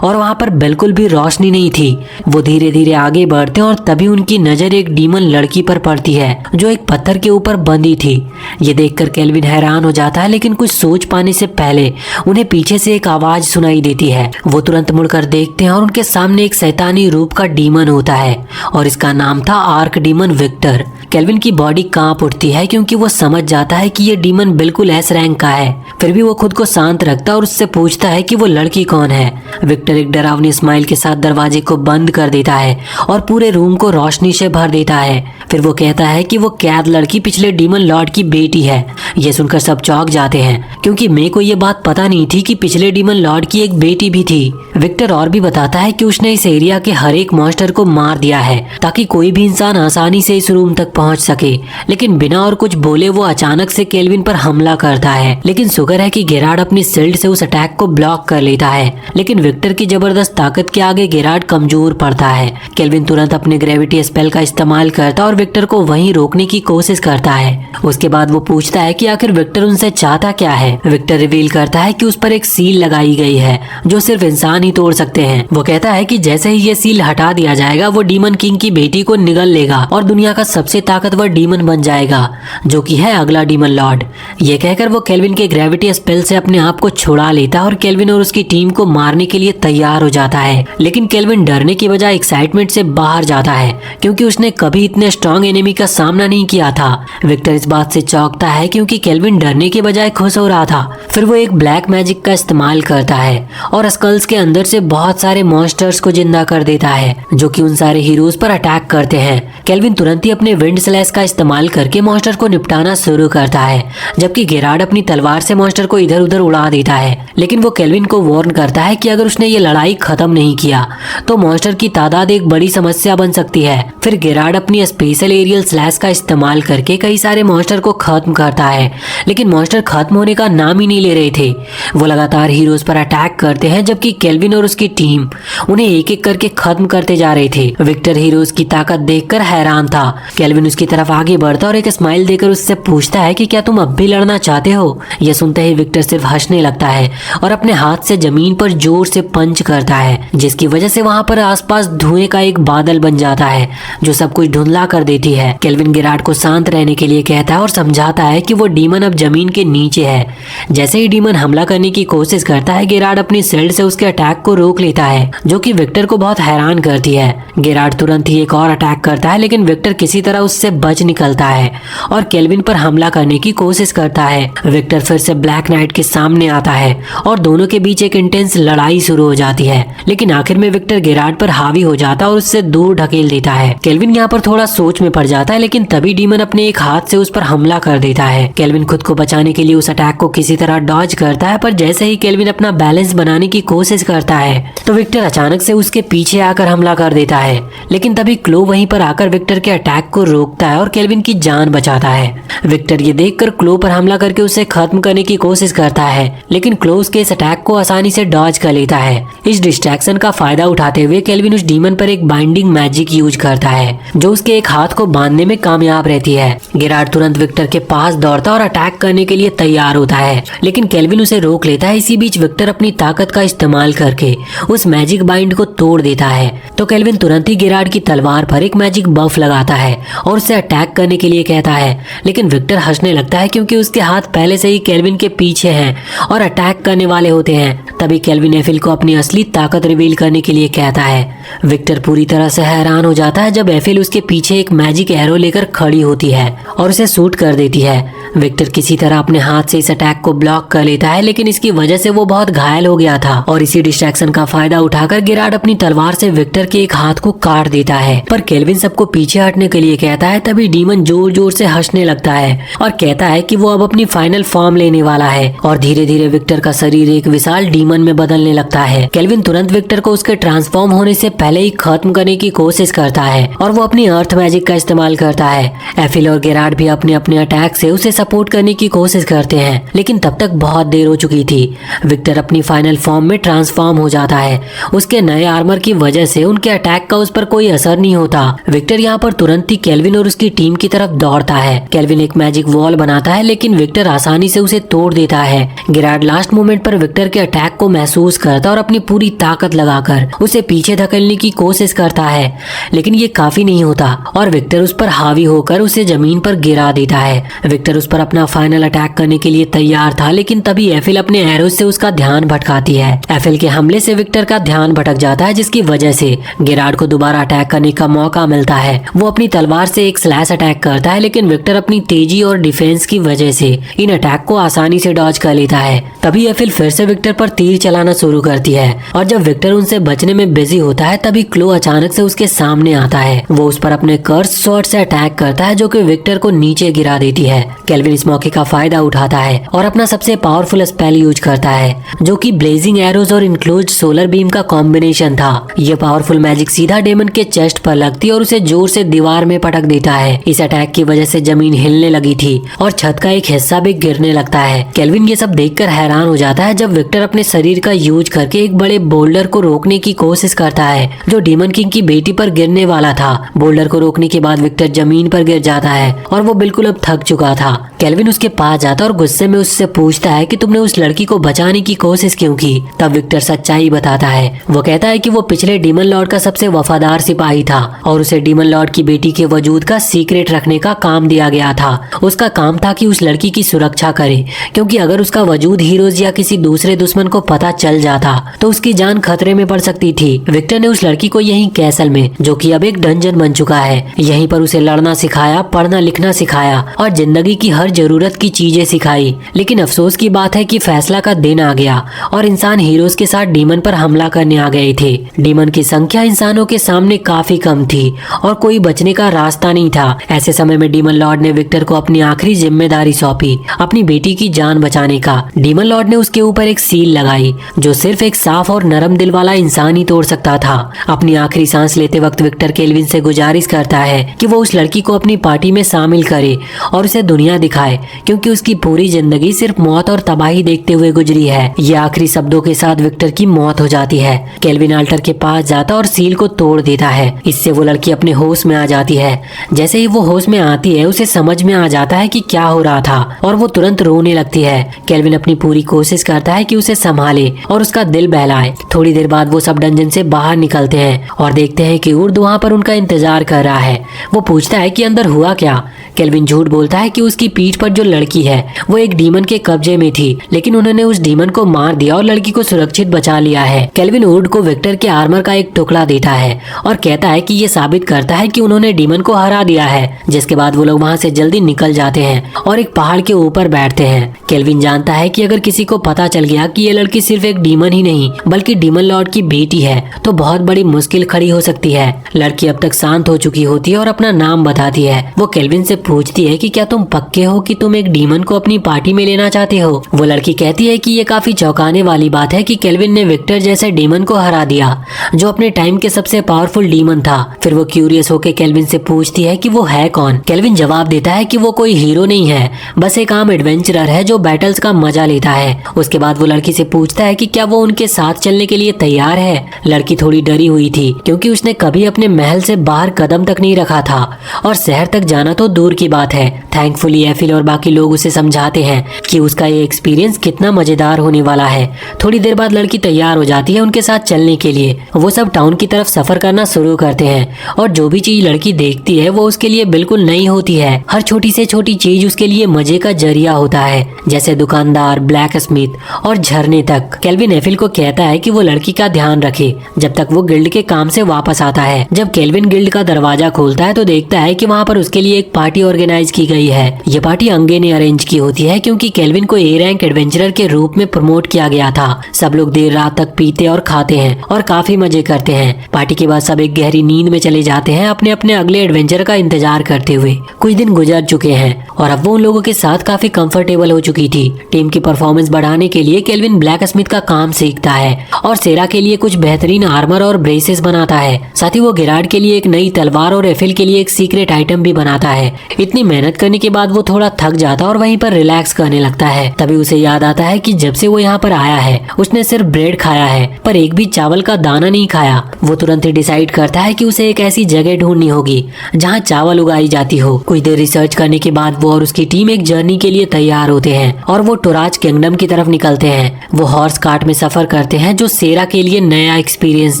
और वहाँ पर बिल्कुल भी रोशनी नहीं थी। वो धीरे धीरे आगे बढ़ते हैं और तभी उनकी नजर एक डीमन लड़की पर पड़ती है जो एक पत्थर के ऊपर बंधी थी। ये देखकर केल्विन हैरान हो जाता है, लेकिन कुछ सोच पाने से पहले उन्हें पीछे से एक आवाज सुनाई देती है। वो तुरंत मुड़कर देखते हैं और उनके सामने एक शैतानी रूप का डीमन होता है और इसका नाम था आर्क डीमन विक्टर। केल्विन की बॉडी कांप उठती है क्योंकि वो समझ जाता है कि ये डीमन बिल्कुल एस रैंक का है। फिर भी वो खुद को शांत रखता है और उससे पूछता है कि वो लड़की कौन है। विक्टर एक डरावनी स्माइल के साथ दरवाजे को बंद कर देता है और पूरे रूम को रोशनी से भर देता है। फिर वो कहता है कि वो कैद लड़की पिछले डीमन लॉर्ड की बेटी है। ये सुनकर सब चौंक जाते हैं क्योंकि मे को ये बात पता नहीं थी कि पिछले डीमन लॉर्ड की एक बेटी भी थी। विक्टर और भी बताता है कि उसने इस एरिया के हर एक मॉन्स्टर को मार दिया है ताकि कोई भी इंसान आसानी से इस रूम तक पहुंच सके, लेकिन बिना और कुछ बोले वो अचानक से केल्विन पर हमला करता है। लेकिन शुक्र है कि गेरार्ड अपनी शील्ड से उस अटैक को ब्लॉक कर लेता है, लेकिन विक्टर की जबरदस्त ताकत के आगे गेरार्ड कमजोर पड़ता है। केल्विन तुरंत अपने ग्रेविटी स्पेल का इस्तेमाल करता और विक्टर को वहीं रोकने की कोशिश करता है। उसके बाद वो पूछता है कि आखिर विक्टर उनसे चाहता क्या है। विक्टर रिवील करता है कि उस पर एक सील लगाई गई है जो सिर्फ इंसान ही तोड़ सकते हैं। वो कहता है कि जैसे ही ये सील हटा दिया जाएगा वो डीमन किंग की बेटी को निगल लेगा और दुनिया का सबसे ताकतवर डीमन बन जाएगा जो कि है अगला डीमन लॉर्ड। ये कहकर वो केल्विन के ग्रेविटी स्पेल से अपने आप को छुड़ा लेता है और केल्विन और उसकी टीम को मारने के लिए तैयार हो जाता है। लेकिन केल्विन डरने की बजाय एक्साइटमेंट से बाहर जाता है क्योंकि उसने कभी इतने स्ट्रॉन्ग एनिमी का सामना नहीं किया था। विक्टर इस बात से चौंकता है क्योंकि केल्विन डरने के बजाय खुश हो रहा था। फिर वो एक ब्लैक मैजिक का इस्तेमाल करता है और स्कल्स के अंदर से बहुत सारे मॉन्स्टर्स को जिंदा कर देता है जो कि उन सारे हीरोज पर अटैक करते हैं। केल्विन तुरंत ही अपने विंड स्लैश का इस्तेमाल करके मॉन्स्टर को निपटाना शुरू करता है, जबकि गेरार्ड अपनी तलवार से मॉन्स्टर को इधर उधर उड़ा देता है। लेकिन वो केल्विन को वार्न करता है कि अगर उसने ये लड़ाई खत्म नहीं किया तो मॉन्स्टर की तादाद एक बड़ी समस्या बन सकती है। फिर गेरार्ड अपनी स्पेशल एरियल स्लैश का इस्तेमाल करके कई सारे मॉन्स्टर को खत्म करता है, लेकिन मॉन्स्टर खत्म होने का नाम ही नहीं ले रहे थे। वो लगातार हीरोज पर अटैक करते हैं जबकि केल्विन और उसकी टीम उन्हें एक एक करके खत्म करते जा रहे थे। विक्टर हीरोज की ताकत देखकर हैरान था। केल्विन उसकी तरफ आगे बढ़ता और एक स्माइल देकर उससे पूछता है कि क्या तुम अब भी लड़ना चाहते हो। यह सुनते ही विक्टर सिर्फ हंसने लगता है और अपने हाथ से जमीन पर जोर से पंच करता है, जिसकी वजह से वहां पर आसपास धुएं का एक बादल बन जाता है जो सब कुछ धुंधला कर देती है। केल्विन गेरार्ड को शांत रहने के लिए कहता है और समझाता है कि वो डीमन अब जमीन के नीचे है। जैसे ही डीमन हमला करने की कोशिश करता है गेरार्ड अपनी शील्ड से उसके अटैक को रोक लेता है जो कि विक्टर को बहुत हैरान करती है। गेरार्ड तुरंत ही एक और अटैक करता है लेकिन विक्टर किसी तरह उससे बच निकलता है और केल्विन पर हमला करने की कोशिश करता है। विक्टर फिर से ब्लैक नाइट के सामने आता है और दोनों के बीच एक इंटेंस लड़ाई शुरू हो जाती है, लेकिन आखिर में विक्टर गेरार्ड पर हावी हो जाता है और उससे दूर ढकेल देता है। केल्विन यहाँ पर थोड़ा सोच में पड़ जाता है, लेकिन तभी डीमन अपने एक हाथ से उस पर हमला कर देता है। केल्विन खुद को बचाने के लिए उस अटैक को किसी तरह डॉज करता है, पर जैसे ही केल्विन अपना बैलेंस बनाने की कोशिश करता है तो विक्टर अचानक से उसके पीछे आकर हमला कर देता है। लेकिन तभी क्लो वहीं पर आकर विक्टर के अटैक को रोकता है और केल्विन की जान बचाता है। विक्टर ये देखकर क्लो पर हमला करके उसे खत्म करने की कोशिश करता है, लेकिन क्लो उसके इस अटैक को आसानी से डॉज कर लेता है। इस डिस्ट्रैक्शन का फायदा उठाते हुए केल्विन उस डीमन पर एक बाइंडिंग मैजिक यूज करता है जो उसके एक हाथ को बांधने में कामयाब रहती है। गेरार्ड तुरंत विक्टर के पास दौड़ता और अटैक करने के लिए तैयार होता है, लेकिन केल्विन उसे रोक लेता है। इसी बीच विक्टर अपनी ताकत का इस्तेमाल करके उस मैजिक बाइंड को तोड़ देता है। तो केल्विन तुरंत ही गेरार्ड की तलवार पर एक मैजिक बफ लगाता है और उसे अटैक करने के लिए कहता है, लेकिन विक्टर हंसने लगता है क्योंकि उसके हाथ पहले से ही केल्विन के पीछे हैं और अटैक करने वाले होते हैं। तभी केल्विन एफिल को अपनी असली ताकत रिवील करने के लिए कहता है। विक्टर पूरी तरह से हैरान हो जाता है जब एफिल उसके पीछे एक मैजिक एरो लेकर खड़ी होती है और उसे शूट कर देती है। विक्टर किसी तरह अपने हाथ से इस अटैक को ब्लॉक कर लेता है, लेकिन इसकी वजह से वो बहुत घायल हो गया था और इसी डिस्ट्रैक्शन का फायदा उठाकर गेरार्ड अपनी तलवार से विक्टर के एक हाथ को काट देता है। पर केल्विन सबको पीछे हटने के लिए कहता है। तभी डीमन जोर जोर से हंसने लगता है और कहता है कि वो अब अपनी फाइनल फॉर्म लेने वाला है और धीरे धीरे विक्टर का शरीर एक विशाल डीमन में बदलने लगता है। केल्विन तुरंत विक्टर को उसके ट्रांसफॉर्म होने से पहले ही खत्म करने की कोशिश करता है और वो अपनी अर्थ मैजिक का इस्तेमाल करता है। एफिल और गेरार्ड भी अपने अपने अटैक से उसे सपोर्ट करने की कोशिश करते हैं, लेकिन तब तक बहुत देर हो चुकी थी। विक्टर अपनी फाइनल फॉर्म में ट्रांसफॉर्म हो जाता है। उसके नए आर्मर की वजह से उनके अटैक का उस पर कोई असर नहीं होता। विक्टर यहाँ पर तुरंत ही केल्विन और उसकी टीम की तरफ दौड़ता है। केल्विन एक मैजिक वॉल बनाता है, लेकिन विक्टर आसानी से उसे तोड़ देता है। गेरार्ड लास्ट मोमेंट पर विक्टर के अटैक को महसूस करता और अपनी पूरी ताकत लगाकर उसे पीछे धकेलने की कोशिश करता है, लेकिन ये काफी नहीं होता और विक्टर उस पर हावी होकर उसे जमीन पर गिरा देता है। विक्टर उस पर अपना फाइनल अटैक करने के लिए तैयार था, लेकिन तभी एफिल अपने एरोज से उसका ध्यान भटकाती है। एफिल के हमले से विक्टर का ध्यान भटक जाता है, जिसकी वजह से गेरार्ड को दोबारा अटैक करने का मौका मिलता है। वो अपनी तलवार से एक स्लैश अटैक करता है, लेकिन विक्टर अपनी तेजी और डिफेंस की वजह से इन अटैक को आसानी से डॉज कर लेता है। तभी एफिल फिर से विक्टर पर तीर चलाना शुरू करती है और जब विक्टर उनसे बचने में बिजी होता है, तभी क्लो अचानक से उसके सामने आता है। वो उस पर अपने कर्स शॉट से अटैक करता है, जो कि विक्टर को नीचे गिरा देती है। केल्विन इस मौके का फायदा उठाता है और अपना सबसे पावरफुल स्पेल यूज करता है, जो कि ब्लेजिंग एरोज और इनक्लोज्ड सोलर बीम का कॉम्बिनेशन था। ये पावरफुल मैजिक सीधा डेमन के चेस्ट पर लगती और उसे जोर से दीवार में पटक देता है। इस अटैक की वजह से जमीन हिलने लगी थी और छत का एक हिस्सा भी गिरने लगता है। केल्विन ये सब देखकर हैरान हो जाता है जब विक्टर अपने शरीर का यूज करके एक बड़े बोल्डर को रोकने की कोशिश करता है, जो डीमन किंग की बेटी पर गिरने वाला था। बोल्डर को रोकने के बाद विक्टर जमीन पर गिर जाता है और वो बिल्कुल अब थक चुका था। केल्विन उसके पास जाता और गुस्से में उससे पूछता है कि तुमने उस लड़की को बचाने की कोशिश क्यों की। तब विक्टर सच्चाई बताता है। वो कहता है कि वो पिछले डीमन लॉर्ड का सबसे वफादार सिपाही था और उसे डीमन लॉर्ड की बेटी के वजूद का सीक्रेट रखने का काम दिया गया था। उसका काम था कि उस लड़की की सुरक्षा करे, क्योंकि अगर उसका वजूद हीरोज या किसी दूसरे दुश्मन को पता चल जाता तो उसकी जान खतरे में पड़ सकती थी। विक्टर ने उस लड़की को यहीं कैसल में, जो कि अब एक डंजन बन चुका है, यहीं पर उसे लड़ना सिखाया, पढ़ना लिखना सिखाया और जिंदगी की हर जरूरत की चीजें सिखाई। लेकिन अफसोस की बात है कि फैसला का दिन आ गया और इंसान हीरोज के साथ डीमन पर हमला करने आ गए थे। डीमन की संख्या इंसानों के सामने काफी कम थी और कोई बचने का रास्ता नहीं था। ऐसे समय में डीमन लॉर्ड ने विक्टर को अपनी आखिरी जिम्मेदारी सौंपी, अपनी बेटी की जान बचाने का। डीमन लॉर्ड ने उसके ऊपर एक सील लगाई, जो सिर्फ एक साफ और नरम दिल वाला इंसान ही तोड़ सकता था। अपनी आखिरी सांस लेते वक्त विक्टर केल्विन से गुजारिश करता है कि वो उस लड़की को अपनी पार्टी में शामिल करे और उसे दुनिया दिखाए, क्योंकि उसकी पूरी जिंदगी सिर्फ मौत और तबाही देखते हुए गुजरी है। ये आखिरी शब्दों के साथ विक्टर की मौत हो जाती है। केल्विन अल्टर के पास जाता और सील को तोड़ देता है। इससे वो लड़की अपने होश में आ जाती है। जैसे ही वो होश में आती है, उसे समझ में आ जाता है कि क्या हो रहा था और वो तुरंत रोने लगती है। केल्विन अपनी पूरी कोशिश करता है कि उसे संभाले और उसका दिल बहलाए। थोड़ी देर बाद वो सब डंजन से बाहर निकलते हैं और देखते हैं कि उर्द वहाँ पर उनका इंतजार कर रहा है। वो पूछता है कि अंदर हुआ क्या। केल्विन झूठ बोलता है कि उसकी पीठ पर जो लड़की है वो एक डीमन के कब्जे में थी, लेकिन उन्होंने उस डीमन को मार दिया और लड़की को सुरक्षित बचा लिया है। केल्विन वुड को विक्टर के आर्मर का एक टुकड़ा देता है और कहता है कि ये साबित करता है कि उन्होंने डीमन को हरा दिया है। जिसके बाद वो लोग वहाँ से जल्दी निकल जाते हैं और एक पहाड़ के ऊपर बैठते हैं। केल्विन जानता है कि अगर किसी को पता चल गया कि ये लड़की सिर्फ एक डीमन ही नहीं बल्कि डीमन लॉर्ड की बेटी है, तो बहुत बड़ी मुश्किल खड़ी हो सकती है। लड़की अब तक शांत हो चुकी होती है और अपना नाम बताती है। वो केल्विन से पूछती है कि क्या तुम पक्के हो कि तुम एक डीमन को अपनी पार्टी में लेना चाहते हो। वो लड़की कहती है कि ये काफी चौंकाने वाली बात है कि केल्विन ने विक्टर जैसे डीमन को हरा दिया, जो अपने टाइम के सबसे पावरफुल डीमन था। फिर वो क्यूरियस होकर केल्विन से पूछती है कि वो है कौन। केल्विन जवाब देता है कि वो कोई हीरो नहीं है, बस एक आम एडवेंचरर है जो बैटल्स का मजा लेता है। उसके बाद वो लड़की से पूछता है कि क्या वो उनके साथ चलने के लिए तैयार है। लड़की थोड़ी डरी हुई थी, क्योंकि उसने कभी अपने महल से बाहर कदम तक नहीं रखा था और शहर तक जाना तो दूर की बात है। थैंकफुली एफिल और बाकी लोग उसे समझाते हैं कि उसका ये एक्सपीरियंस कितना मजेदार होने वाला है। थोड़ी देर बाद लड़की तैयार हो जाती है उनके साथ चलने के लिए। वो सब टाउन की तरफ सफर करना शुरू करते हैं और जो भी चीज लड़की देखती है वो उसके लिए बिल्कुल नई होती है। हर छोटी से छोटी चीज उसके लिए मजे का जरिया होता है, जैसे दुकानदार, ब्लैक स्मिथ और झरने तक। केल्विन एफिल को कहता है कि वो लड़की का ध्यान रखे जब तक वो गिल्ड के काम से वापस आता है। जब केल्विन गिल्ड का दरवाजा खोलता है तो देखता है कि वहाँ पर उसके लिए एक पार्टी ऑर्गेनाइज की गई है। ये पार्टी अंगे ने अरेंज की होती है क्योंकि केल्विन को ए रैंक एडवेंचरर के रूप में प्रमोट किया गया था। सब लोग देर रात तक पीते और खाते हैं और काफी मजे करते हैं। पार्टी के बाद सब एक गहरी नींद में चले जाते हैं, अपने अपने अगले एडवेंचर का इंतजार करते हुए। कुछ दिन गुजर चुके हैं और अब वो उन लोगों के साथ काफी कंफर्टेबल हो चुकी थी। टीम की परफॉर्मेंस बढ़ाने के लिए केल्विन ब्लैक स्मिथ का काम सीखता है और सेरा के लिए कुछ बेहतरीन आर्मर और ब्रेसेस बनाता है। साथ ही वो गिरार्ड के लिए एक नई तलवार और एफिल के लिए एक सीक्रेट आइटम भी बनाता है। इतनी मेहनत करने के बाद वो थोड़ा थक जाता और वहीं पर रिलैक्स करने लगता है। तभी उसे याद आता है कि जब से वो यहाँ पर आया है उसने सिर्फ ब्रेड खाया है पर एक भी चावल का दाना नहीं खाया। वो तुरंत ही डिसाइड करता है कि उसे एक ऐसी जगह ढूंढनी होगी जहाँ चावल उगाई जाती हो। कुछ देर रिसर्च करने के बाद वो और उसकी टीम एक जर्नी के लिए तैयार होते हैं और वो टोराज किंगडम की तरफ निकलते हैं। वो हॉर्स कार्ट में सफर करते हैं जो सेरा के लिए नया एक्सपीरियंस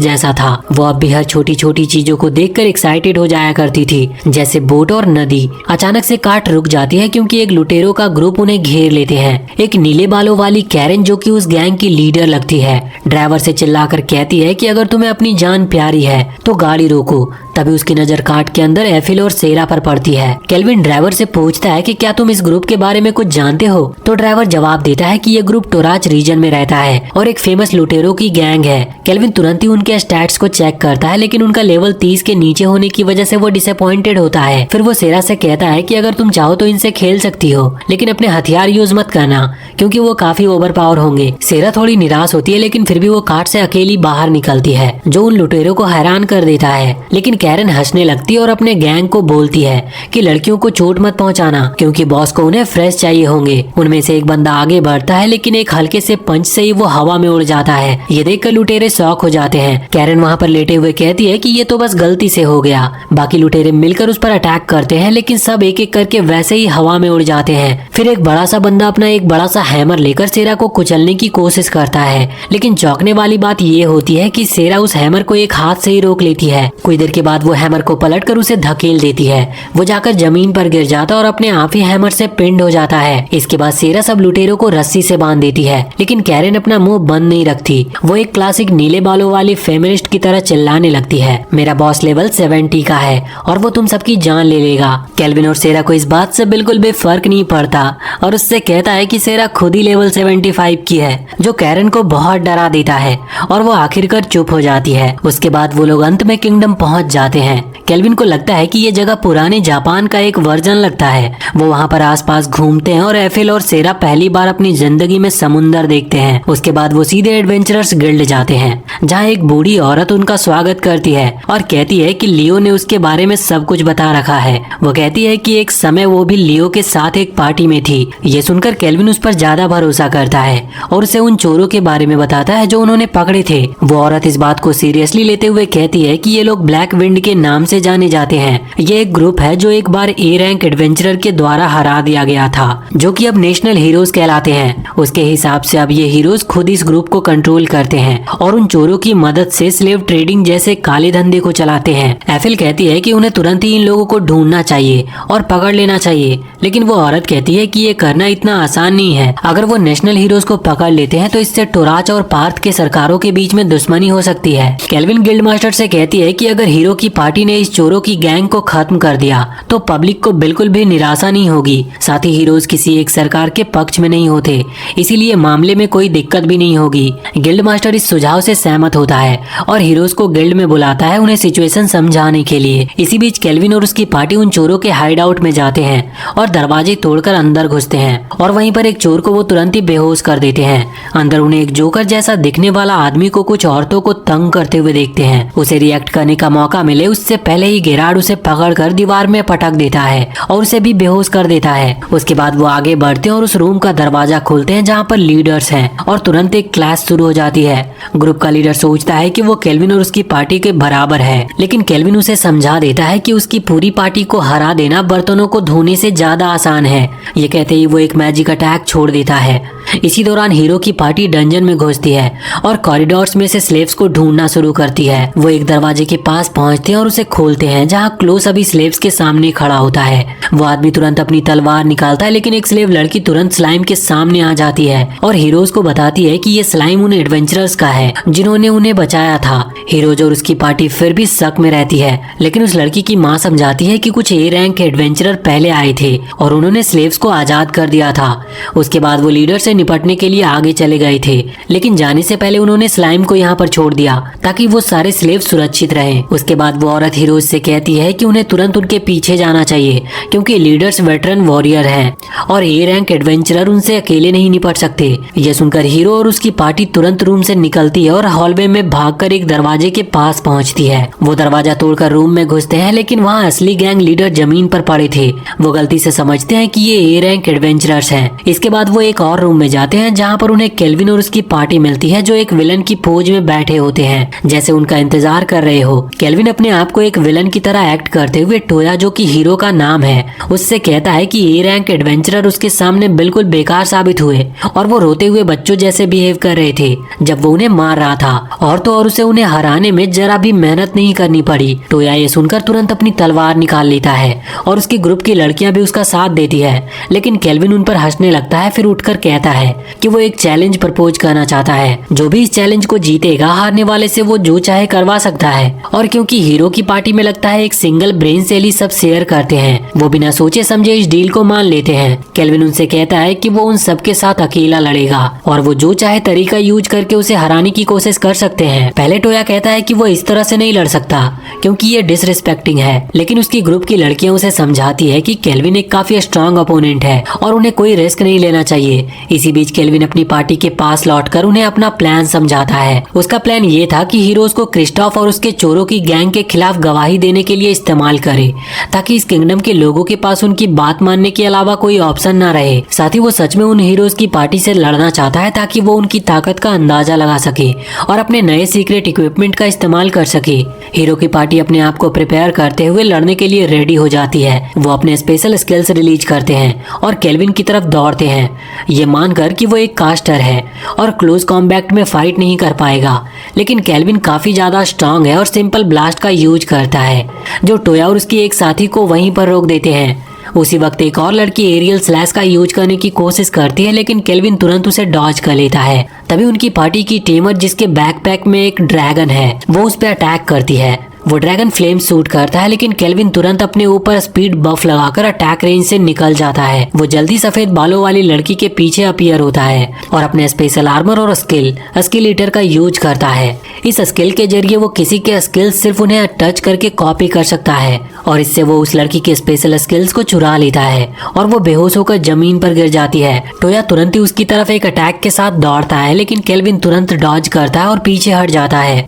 जैसा था। वो अब भी हर छोटी छोटी चीजों को देखकर एक्साइटेड हो जाया करती थी, जैसे बोट और नदी। अचानक से कार्ट रुक जाती है क्योंकि एक लुटेरों का ग्रुप उन्हें घेर लेते हैं। एक नीले बालों वाली कैरन जो कि उस गैंग की लीडर लगती है, ड्राइवर से चिल्लाकर कहती है कि अगर तुम्हें अपनी जान प्यारी है तो गाड़ी रोको। तभी उसकी नजर कार्ट के अंदर एफिल और सेरा पर पड़ती है। केल्विन ड्राइवर से पूछता है कि क्या तुम इस ग्रुप के बारे में कुछ जानते हो? तो ड्राइवर जवाब देता है कि ये ग्रुप टोराज रीजन में रहता है और एक फेमस लुटेरों की गैंग है। केल्विन तुरंत ही उनके स्टैट्स को चेक करता है लेकिन उनका लेवल 30 के नीचे होने की वजह से वो डिसअपॉइंटेड होता है। फिर वो सेरा से कहता है कि अगर तुम चाहो तो इनसे खेल सकती हो लेकिन अपने हथियार यूज मत करना क्योंकि वो काफी ओवर पावर होंगे। सेरा थोड़ी निराश होती है लेकिन फिर भी वो कार्ट से अकेली बाहर निकलती है जो उन लुटेरों को हैरान कर देता है। लेकिन कैरन हंसने लगती है और अपने गैंग को बोलती है कि लड़कियों को चोट मत पहुंचाना क्योंकि बॉस को उन्हें फ्रेश चाहिए होंगे। उनमें से एक बंदा आगे बढ़ता है लेकिन एक हल्के से पंच से ही वो हवा में उड़ जाता है। ये देखकर लुटेरे शॉक हो जाते हैं। कैरन वहाँ पर लेटे हुए कहती है कि ये तो बस गलती से हो गया। बाकी लुटेरे मिलकर उस पर अटैक करते हैं लेकिन सब एक एक करके वैसे ही हवा में उड़ जाते हैं। फिर एक बड़ा सा बंदा अपना एक बड़ा सा हैमर लेकर सेरा को कुचलने की कोशिश करता है लेकिन चौंकने वाली बात ये होती है कि सेरा उस हैमर को एक हाथ से ही रोक लेती है। कुछ देर के बाद वो हैमर को पलटकर उसे धकेल देती है। वो जाकर जमीन पर गिर जाता और अपने आप ही हैमर से पिंड हो जाता है। इसके बाद सेरा सब लुटेरों को रस्सी से बांध देती है लेकिन कैरन अपना मुंह बंद नहीं रखती। वो एक क्लासिक नीले बालों वाली फेमिनिस्ट की तरह चिल्लाने लगती है, मेरा बॉस लेवल 70 का है और वो तुम सबकी जान ले लेगा। केल्विन और सेरा को इस बात से बिल्कुल भी फर्क नहीं पड़ता और उससे कहता है कि सेरा खुद ही लेवल 75 की है, जो कैरन को बहुत डरा देता है और वो आखिरकार चुप हो जाती है। उसके बाद वो लोग अंत में किंगडम पहुंच जाते हैं। केल्विन को लगता है कि ये जगह पुराने जापान का एक वर्जन लगता है। वो वहाँ पर आसपास घूमते हैं और एफिल और सेरा पहली बार अपनी जिंदगी में समुंदर देखते हैं। उसके बाद वो सीधे एडवेंचरर्स गिल्ड जाते हैं जहाँ एक बूढ़ी औरत उनका स्वागत करती है और कहती है कि लियो ने उसके बारे में सब कुछ बता रखा है। वो कहती है कि एक समय वो भी लियो के साथ एक पार्टी में थी। ये सुनकर केल्विन उस पर ज्यादा भरोसा करता है और उसे उन चोरों के बारे में बताता है जो उन्होंने पकड़े थे। वो औरत इस बात को सीरियसली लेते हुए कहती है कि ये लोग ब्लैक विंड के नाम से जाने जाते हैं। ये एक ग्रुप है जो एक बार ए रैंक एडवेंचरर के द्वारा हरा दिया गया था, जो कि अब नेशनल हीरोज कहलाते हैं। उसके हिसाब से अब ये हीरोज खुद इस ग्रुप को कंट्रोल करते हैं और उन चोरों की मदद से स्लेव ट्रेडिंग जैसे काले धंधे को चलाते हैं। एफिल कहती है कि उन्हें तुरंत ही इन लोगों को ढूंढना चाहिए और पकड़ लेना चाहिए, लेकिन वो औरत कहती है कि ये करना इतना आसान नहीं है। अगर वो नेशनल हीरोज को पकड़ लेते हैं तो इससे टोराच और पार्थ के सरकारों के बीच में दुश्मनी हो सकती है। केल्विन गिल्ड मास्टर से कहती है कि अगर हीरो की पार्टी ने इस चोरों की गैंग को खत्म कर दिया तो पब्लिक को बिल्कुल भी निराशा नहीं होगी। साथ ही हीरोज किसी एक सरकार के पक्ष में नहीं होते, इसीलिए मामले में कोई दिक्कत भी नहीं होगी। गिल्ड मास्टर इस सुझाव से सहमत होता है और हीरोज को गिल्ड में बुलाता है उन्हें सिचुएशन समझाने के लिए। इसी बीच केल्विन और उसकी पार्टी उन चोरों के हाइड आउट में जाते हैं और दरवाजे तोड़कर अंदर घुसते हैं और वहीं पर एक चोर को वो तुरंत ही बेहोश कर देते हैं। अंदर उन्हें एक जोकर जैसा दिखने वाला आदमी को कुछ औरतों को तंग करते हुए देखते हैं। उसे रिएक्ट करने का मौका मिले उससे पहले ही गेरार्ड उसे पकड़कर दीवार में पटक देता है और उसे भी बेहोश कर देता है। उसके बाद वो आगे बढ़ते हैं और उस रूम का दरवाजा खोलते हैं जहाँ पर लीडर्स हैं और तुरंत एक क्लास शुरू हो जाती है। ग्रुप का लीडर सोचता है कि वो केल्विन और उसकी पार्टी के बराबर है, लेकिन केल्विन उसे समझा देता है कि उसकी पूरी पार्टी को हरा देना बर्तनों को धोने से ज्यादा आसान है। ये कहते ही वो एक मैजिक अटैक छोड़ देता है। इसी दौरान हीरो की पार्टी डंजन में घुसती है और कॉरिडोर्स में से स्लेव्स को ढूंढना शुरू करती है। वो एक दरवाजे के पास पहुंचते हैं और उसे खोलते हैं जहां क्लोज अभी स्लेव्स के सामने खड़ा होता है। वो आदमी तुरंत अपनी तलवार निकालता है, लेकिन एक स्लेव लड़की तुरंत स्लाइम के सामने आ जाती है और हीरोज को बताती है कि ये स्लाइम उन एडवेंचरर्स का है जिन्होंने उन्हें बचाया था। हीरोज और उसकी पार्टी फिर भी शक में रहती है, लेकिन उस लड़की की माँ समझाती है कि कुछ ए रैंक एडवेंचरर पहले आए थे और उन्होंने स्लेव्स को आजाद कर दिया था। उसके बाद वो लीडर से निपटने के लिए आगे चले गए थे, लेकिन जाने से पहले उन्होंने स्लाइम को यहाँ पर छोड़ दिया ताकि वो सारे स्लेव सुरक्षित रहें। उसके बाद वो औरत हीरोज से कहती है कि उन्हें तुरंत उनके पीछे जाना चाहिए क्योंकि लीडर्स वेटरन वॉरियर हैं और ए रैंक एडवेंचरर उनसे अकेले नहीं निपट सकते। यह सुनकर हीरो और उसकी पार्टी तुरंत रूम से निकलती है और हॉलवे में भागकर एक दरवाजे के पास पहुंचती है। वो दरवाजा तोड़कर रूम में घुसते हैं, लेकिन वहाँ असली गैंग लीडर जमीन पर पड़े थे। वो गलती से समझते हैं कि ये ए रैंक एडवेंचरर्स हैं। इसके बाद वो एक और रूम में जाते हैं जहाँ पर उन्हें केल्विन और उसकी पार्टी मिलती है जो एक विलन की पोज में बैठे होते हैं, जैसे उनका इंतजार कर रहे हो। केल्विन अपने आप को एक विलन की तरह एक्ट करते हुए टोया, जो कि हीरो का नाम है, उससे कहता है कि ए रैंक एडवेंचरर उसके सामने बिल्कुल बेकार साबित हुए और वो रोते हुए बच्चों जैसे बिहेव कर रहे थे जब वो उन्हें मार रहा था, और तो और उसे उन्हें हराने में जरा भी मेहनत नहीं करनी पड़ी। टोया ये सुनकर तुरंत अपनी तलवार निकाल लेता है और उसकी ग्रुप की लड़कियां भी उसका साथ देती है, लेकिन केल्विन उन पर हंसने लगता है। फिर उठकर कहता है कि वो एक चैलेंज प्रपोज करना चाहता है, जो भी इस चैलेंज को जीतेगा हारने वाले से वो जो चाहे करवा सकता है। और क्योंकि हीरो की पार्टी में लगता है एक सिंगल ब्रेन सेल ही सब शेयर करते हैं, वो बिना सोचे समझे इस डील को मान लेते हैं। केल्विन उनसे कहता है कि वो उन सबके साथ अकेला लड़ेगा और वो जो चाहे तरीका यूज करके उसे हराने की कोशिश कर सकते हैं। पहले टोया कहता है कि वो इस तरह से नहीं लड़ सकता क्योंकि ये डिसरिस्पेक्टिंग है, लेकिन उसकी ग्रुप की लड़कियां उसे समझाती है कि केल्विन एक काफी स्ट्रांग अपोनेंट है और उन्हें कोई रिस्क नहीं लेना चाहिए। इसी बीच केल्विन अपनी पार्टी के पास लौटकर उन्हें अपना प्लान समझाता है। उसका प्लान ये था कि हीरोज को क्रिस्टोफ और उसके चोरों की गैंग के खिलाफ गवाही देने के लिए इस्तेमाल करे, ताकि इस किंगडम के लोगों के पास उनकी बात मानने के अलावा कोई ऑप्शन न रहे। साथ ही वो सच में उन हीरोज की पार्टी से लड़ना चाहता है ताकि वो उनकी ताकत का अंदाजा लगा सके और अपने नए सीक्रेट इक्विपमेंट का इस्तेमाल कर सके। हीरो की पार्टी अपने आप को प्रिपेयर करते हुए लड़ने के लिए रेडी हो जाती है। वो अपने स्पेशल स्किल्स रिलीज करते हैं और केल्विन की तरफ दौड़ते हैं, ये मानकर कि वो एक कास्टर है और क्लोज कॉम्बैट में फाइट नहीं कर पाएगा। लेकिन केल्विन काफी ज्यादा स्ट्रांग है और सिंपल ब्लास्ट का यूज करता है, जो टोया और उसकी एक साथी को वहीं पर रोक देते हैं। उसी वक्त एक और लड़की एरियल स्लैश का यूज करने की कोशिश करती है, लेकिन केल्विन तुरंत उसे डॉज कर लेता है। तभी उनकी पार्टी की टीमर, जिसके बैकपैक में एक ड्रैगन है, वो उस पर अटैक करती है। वो ड्रैगन फ्लेम शूट करता है, लेकिन केल्विन तुरंत अपने ऊपर स्पीड बफ लगाकर अटैक रेंज से निकल जाता है। वो जल्दी सफेद बालों वाली लड़की के पीछे अपीयर होता है और अपने स्पेशल आर्मर और स्किल ईटर का यूज करता है। इस स्किल के जरिए वो किसी के स्किल्स सिर्फ उन्हें टच करके कॉपी कर सकता है और इससे वो उस लड़की के स्पेशल स्किल्स को चुरा लेता है और वो बेहोश होकर जमीन पर गिर जाती है। टोया तुरंत ही उसकी तरफ एक अटैक के साथ दौड़ता है, लेकिन केल्विन तुरंत डॉज करता है और पीछे हट जाता है।